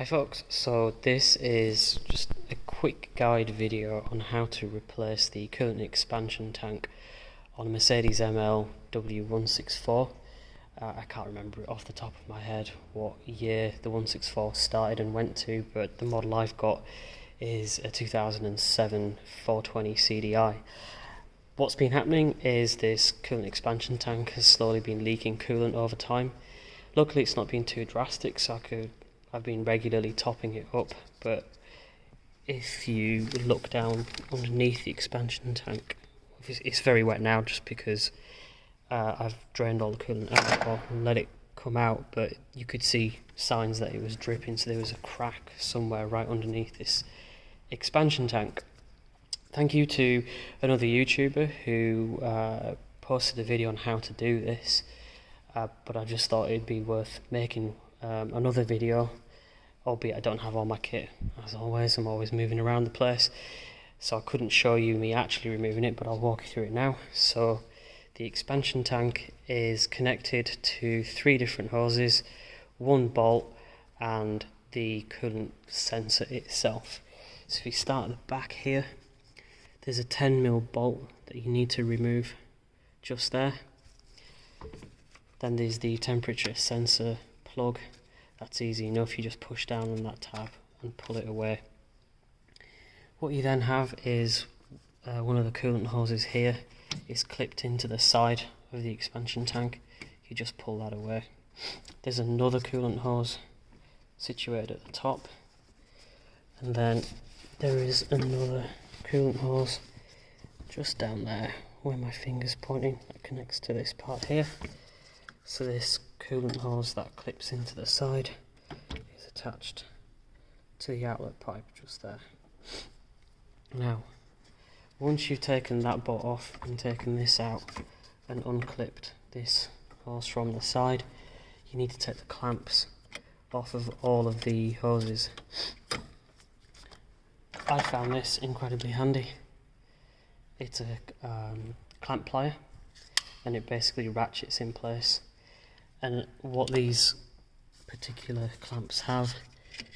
Hi folks, so this is just a quick guide video on how to replace the coolant expansion tank on a Mercedes ML W164. I can't remember off the top of my head what year the 164 started and went to, but the model I've got is a 2007 420 CDI. What's been happening is this coolant expansion tank has slowly been leaking coolant over time. Luckily it's not been too drastic, so I've been regularly topping it up, but if you look down underneath the expansion tank, it's very wet now just because I've drained all the coolant out or let it come out, but you could see signs that it was dripping, so there was a crack somewhere right underneath this expansion tank. Thank you to another YouTuber who posted a video on how to do this, but I just thought it'd be worth making another video, albeit I don't have all my kit. As always, I'm always moving around the place, so I couldn't show you me actually removing it, but I'll walk you through it now. So the expansion tank is connected to 3 different hoses, 1 bolt and the coolant sensor itself. So if you start at the back here, there's a 10mm bolt that you need to remove just there. Then there's the temperature sensor plug. That's easy enough, you just push down on that tab and pull it away. What you then have is one of the coolant hoses here is clipped into the side of the expansion tank. You just pull that away. There's another coolant hose situated at the top, and then there is another coolant hose just down there where my finger's pointing that connects to this part here. So this coolant hose that clips into the side is attached to the outlet pipe just there. Now, once you've taken that bolt off and taken this out and unclipped this hose from the side, you need to take the clamps off of all of the hoses. I found this incredibly handy. It's a clamp plier, and it basically ratchets in place. And what these particular clamps have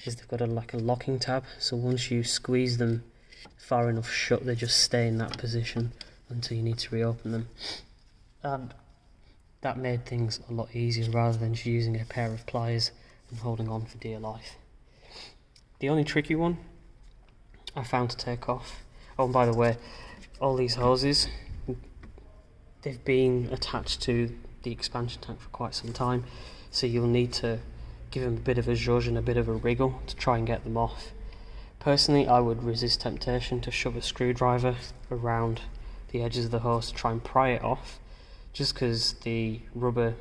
is they've got like a locking tab, so once you squeeze them far enough shut, they just stay in that position until you need to reopen them. And that made things a lot easier rather than just using a pair of pliers and holding on for dear life. The only tricky one I found to take off, oh, and by the way, all these hoses, they've been attached to the expansion tank for quite some time, so you'll need to give them a bit of a zhuzh and a bit of a wriggle to try and get them off. Personally, I would resist temptation to shove a screwdriver around the edges of the hose to try and pry it off, just because the rubber,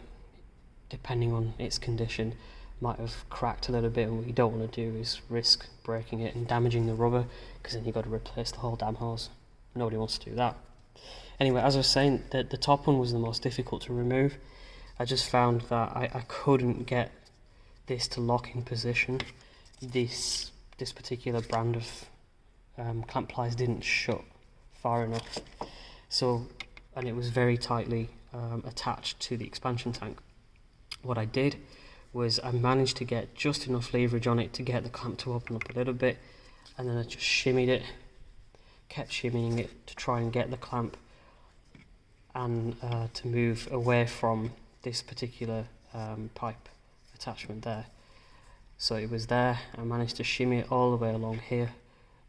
depending on its condition, might have cracked a little bit, and what you don't want to do is risk breaking it and damaging the rubber, because then you've got to replace the whole damn hose. Nobody wants to do that. Anyway, as I was saying, the top one was the most difficult to remove. I just found that I couldn't get this to lock in position. This particular brand of clamp pliers didn't shut far enough, and it was very tightly attached to the expansion tank. What I did was I managed to get just enough leverage on it to get the clamp to open up a little bit, and then I just shimmied it, kept shimmying it to try and get the clamp and to move away from this particular pipe attachment there. So it was there, I managed to shimmy it all the way along here,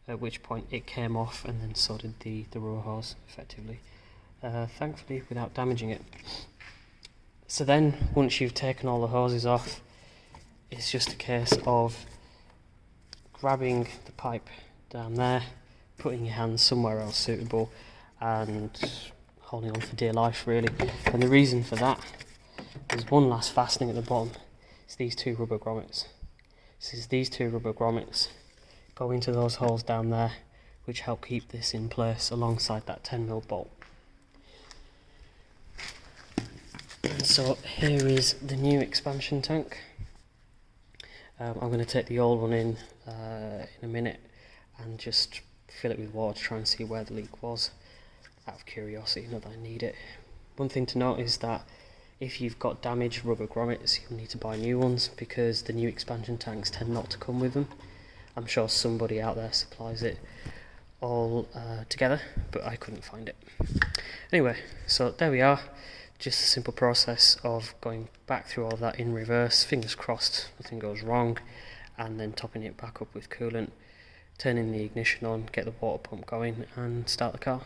at which point it came off, and then so did the row hose effectively, thankfully without damaging it. So then, once you've taken all the hoses off, it's just a case of grabbing the pipe down there, putting your hands somewhere else suitable, and holding on for dear life really. And the reason for that is one last fastening at the bottom. It's these 2 rubber grommets. These 2 rubber grommets go into those holes down there, which help keep this in place alongside that 10mm bolt. So here is the new expansion tank. I'm going to take the old one in a minute and just fill it with water to try and see where the leak was, out of curiosity, not that I need it. One thing to note is that If you've got damaged rubber grommets, you'll need to buy new ones because the new expansion tanks tend not to come with them. I'm sure somebody out there supplies it all together, but I couldn't find it. Anyway, so there we are. Just a simple process of going back through all of that in reverse, fingers crossed nothing goes wrong, and then topping it back up with coolant, turning the ignition on, get the water pump going and start the car.